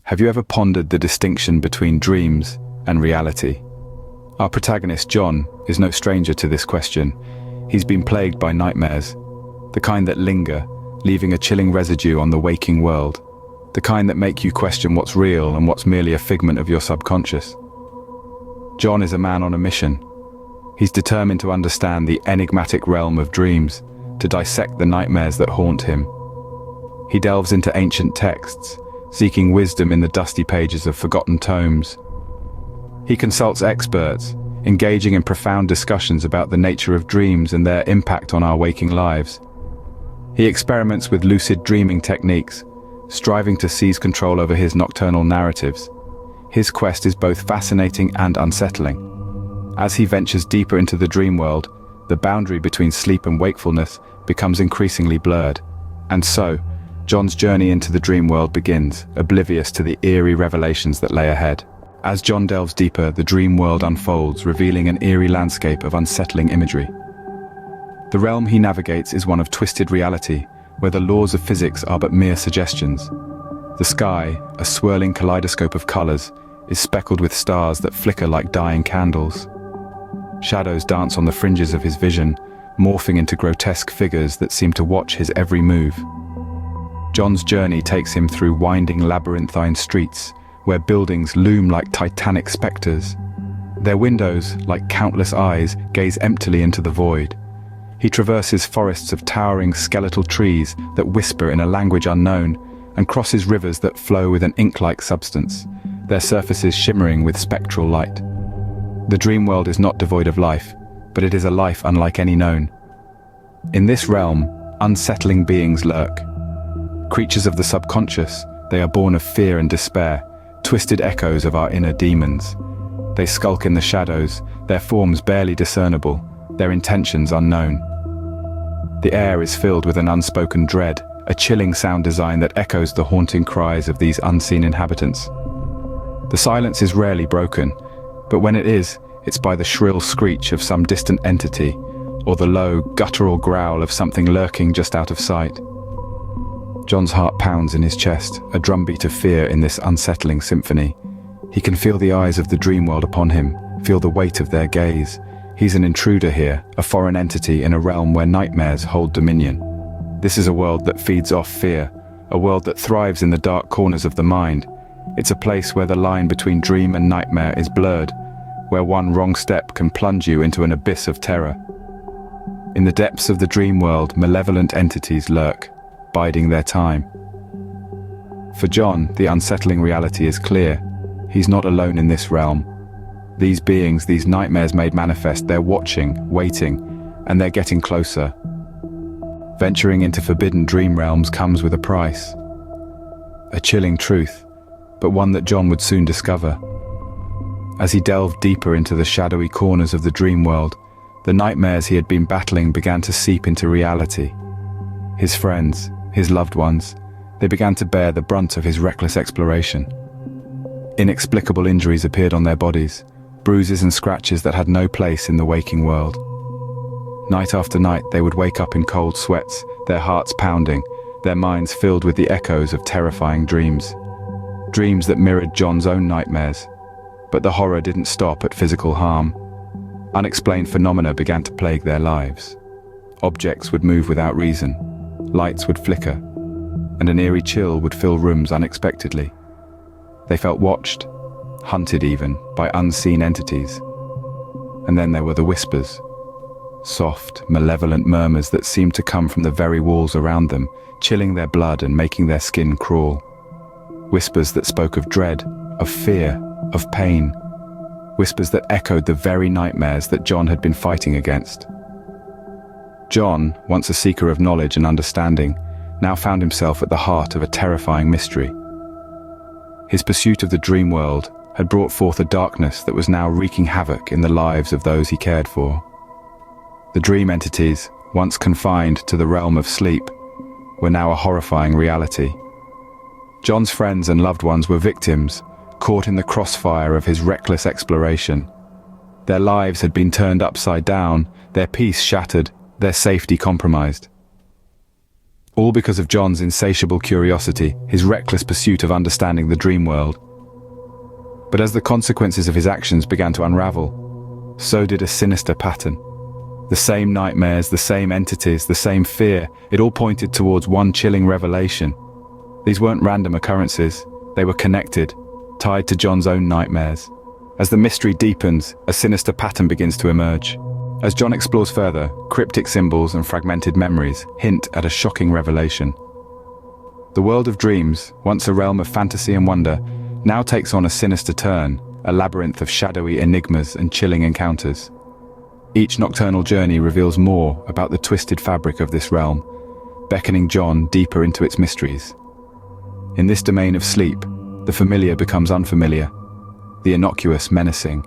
Have you ever pondered the distinction between dreams and reality? Our protagonist, John, is no stranger to this question. He's been plagued by nightmares, the kind that linger, leaving a chilling residue on the waking world, the kind that make you question what's real and what's merely a figment of your subconscious. John is a man on a mission. He's determined to understand the enigmatic realm of dreams, to dissect the nightmares that haunt him. He delves into ancient texts, seeking wisdom in the dusty pages of forgotten tomes. He consults experts, engaging in profound discussions about the nature of dreams and their impact on our waking lives. He experiments with lucid dreaming techniques, striving to seize control over his nocturnal narratives. His quest is both fascinating and unsettling. As he ventures deeper into the dream world, the boundary between sleep and wakefulness becomes increasingly blurred. And so, John's journey into the dream world begins, oblivious to the eerie revelations that lay ahead. As John delves deeper, the dream world unfolds, revealing an eerie landscape of unsettling imagery. The realm he navigates is one of twisted reality, where the laws of physics are but mere suggestions. The sky, a swirling kaleidoscope of colors, is speckled with stars that flicker like dying candles. Shadows dance on the fringes of his vision, morphing into grotesque figures that seem to watch his every move. John's journey takes him through winding labyrinthine streets, where buildings loom like titanic specters. Their windows, like countless eyes, gaze emptily into the void. He traverses forests of towering skeletal trees that whisper in a language unknown, and crosses rivers that flow with an ink-like substance, their surfaces shimmering with spectral light. The dream world is not devoid of life, but it is a life unlike any known. In this realm, unsettling beings lurk. Creatures of the subconscious, they are born of fear and despair, twisted echoes of our inner demons. They skulk in the shadows, their forms barely discernible, their intentions unknown. The air is filled with an unspoken dread, a chilling sound design that echoes the haunting cries of these unseen inhabitants. The silence is rarely broken, but when it is, it's by the shrill screech of some distant entity, or the low, guttural growl of something lurking just out of sight. John's heart pounds in his chest, a drumbeat of fear in this unsettling symphony. He can feel the eyes of the dream world upon him, feel the weight of their gaze. He's an intruder here, a foreign entity in a realm where nightmares hold dominion. This is a world that feeds off fear, a world that thrives in the dark corners of the mind. It's a place where the line between dream and nightmare is blurred, where one wrong step can plunge you into an abyss of terror. In the depths of the dream world, malevolent entities lurk, biding their time. For John, the unsettling reality is clear. He's not alone in this realm. These beings, these nightmares made manifest, they're watching, waiting, and they're getting closer. Venturing into forbidden dream realms comes with a price. A chilling truth, but one that John would soon discover. As he delved deeper into the shadowy corners of the dream world, the nightmares he had been battling began to seep into reality. His friends, his loved ones, they began to bear the brunt of his reckless exploration. Inexplicable injuries appeared on their bodies, bruises and scratches that had no place in the waking world. Night after night they would wake up in cold sweats, their hearts pounding, their minds filled with the echoes of terrifying dreams. Dreams that mirrored John's own nightmares. But the horror didn't stop at physical harm. Unexplained phenomena began to plague their lives. Objects would move without reason, lights would flicker, and an eerie chill would fill rooms unexpectedly. They felt watched, hunted even, by unseen entities. And then there were the whispers. Soft, malevolent murmurs that seemed to come from the very walls around them, chilling their blood and making their skin crawl. Whispers that spoke of dread, of fear, of pain. Whispers that echoed the very nightmares that John had been fighting against. John, once a seeker of knowledge and understanding, now found himself at the heart of a terrifying mystery. His pursuit of the dream world had brought forth a darkness that was now wreaking havoc in the lives of those he cared for. The dream entities, once confined to the realm of sleep, were now a horrifying reality. John's friends and loved ones were victims, caught in the crossfire of his reckless exploration. Their lives had been turned upside down, their peace shattered, their safety compromised. All because of John's insatiable curiosity, his reckless pursuit of understanding the dream world. But as the consequences of his actions began to unravel, so did a sinister pattern. The same nightmares, the same entities, the same fear, it all pointed towards one chilling revelation. These weren't random occurrences, they were connected, tied to John's own nightmares. As the mystery deepens, a sinister pattern begins to emerge. As John explores further, cryptic symbols and fragmented memories hint at a shocking revelation. The world of dreams, once a realm of fantasy and wonder, now takes on a sinister turn, a labyrinth of shadowy enigmas and chilling encounters. Each nocturnal journey reveals more about the twisted fabric of this realm, beckoning John deeper into its mysteries. In this domain of sleep, the familiar becomes unfamiliar, the innocuous menacing.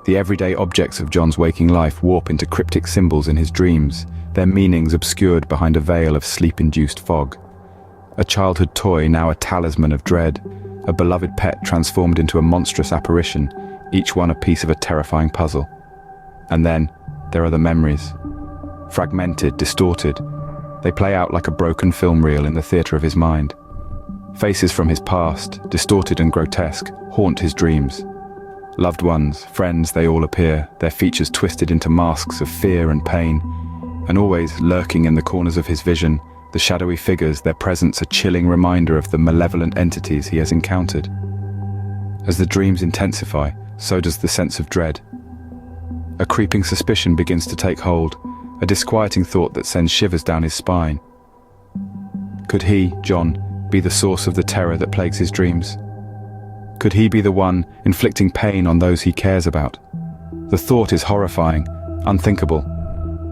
The everyday objects of John's waking life warp into cryptic symbols in his dreams, their meanings obscured behind a veil of sleep-induced fog. A childhood toy now a talisman of dread, a beloved pet transformed into a monstrous apparition, each one a piece of a terrifying puzzle. And then, there are the memories. Fragmented, distorted, they play out like a broken film reel in the theatre of his mind. Faces from his past, distorted and grotesque, haunt his dreams. Loved ones, friends, they all appear, their features twisted into masks of fear and pain, and always lurking in the corners of his vision, the shadowy figures, their presence a chilling reminder of the malevolent entities he has encountered. As the dreams intensify, so does the sense of dread. A creeping suspicion begins to take hold, a disquieting thought that sends shivers down his spine. Could he, John, be the source of the terror that plagues his dreams? Could he be the one inflicting pain on those he cares about? The thought is horrifying, unthinkable.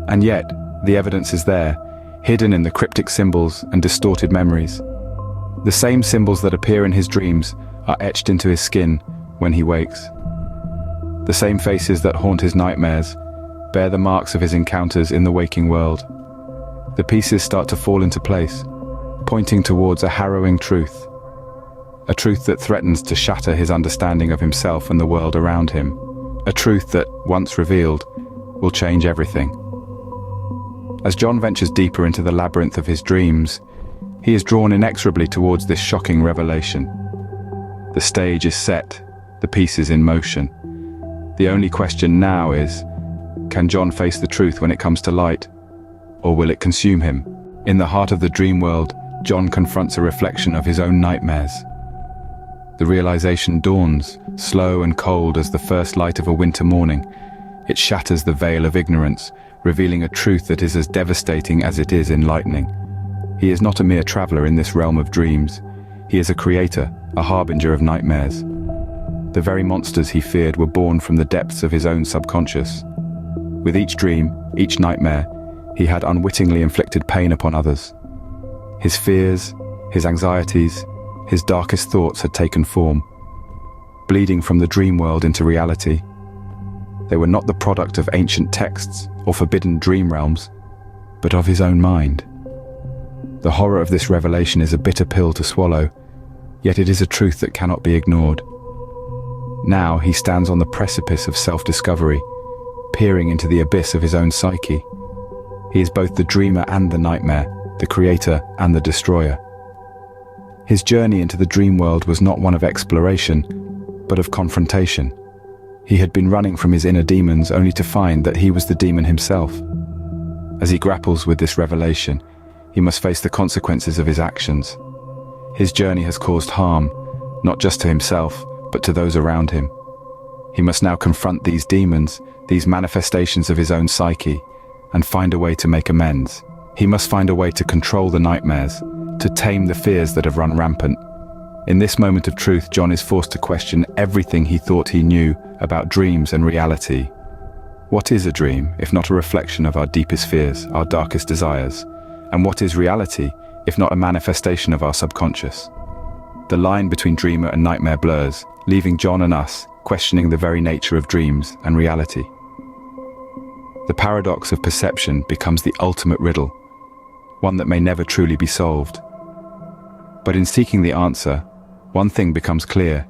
And yet, the evidence is there, hidden in the cryptic symbols and distorted memories. The same symbols that appear in his dreams are etched into his skin when he wakes. The same faces that haunt his nightmares bear the marks of his encounters in the waking world. The pieces start to fall into place, pointing towards a harrowing truth. A truth that threatens to shatter his understanding of himself and the world around him. A truth that, once revealed, will change everything. As John ventures deeper into the labyrinth of his dreams, he is drawn inexorably towards this shocking revelation. The stage is set, the pieces in motion. The only question now is, can John face the truth when it comes to light? Or will it consume him? In the heart of the dream world, John confronts a reflection of his own nightmares. The realization dawns, slow and cold as the first light of a winter morning. It shatters the veil of ignorance, revealing a truth that is as devastating as it is enlightening. He is not a mere traveler in this realm of dreams. He is a creator, a harbinger of nightmares. The very monsters he feared were born from the depths of his own subconscious. With each dream, each nightmare, he had unwittingly inflicted pain upon others. His fears, his anxieties, his darkest thoughts had taken form, bleeding from the dream world into reality. They were not the product of ancient texts or forbidden dream realms, but of his own mind. The horror of this revelation is a bitter pill to swallow, yet it is a truth that cannot be ignored. Now he stands on the precipice of self-discovery, peering into the abyss of his own psyche. He is both the dreamer and the nightmare, the creator and the destroyer. His journey into the dream world was not one of exploration, but of confrontation. He had been running from his inner demons only to find that he was the demon himself. As he grapples with this revelation, he must face the consequences of his actions. His journey has caused harm, not just to himself, but to those around him. He must now confront these demons, these manifestations of his own psyche, and find a way to make amends. He must find a way to control the nightmares, to tame the fears that have run rampant. In this moment of truth, John is forced to question everything he thought he knew about dreams and reality. What is a dream, if not a reflection of our deepest fears, our darkest desires? And what is reality, if not a manifestation of our subconscious? The line between dreamer and nightmare blurs, leaving John and us questioning the very nature of dreams and reality. The paradox of perception becomes the ultimate riddle, one that may never truly be solved. But in seeking the answer, one thing becomes clear.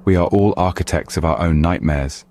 We are all architects of our own nightmares,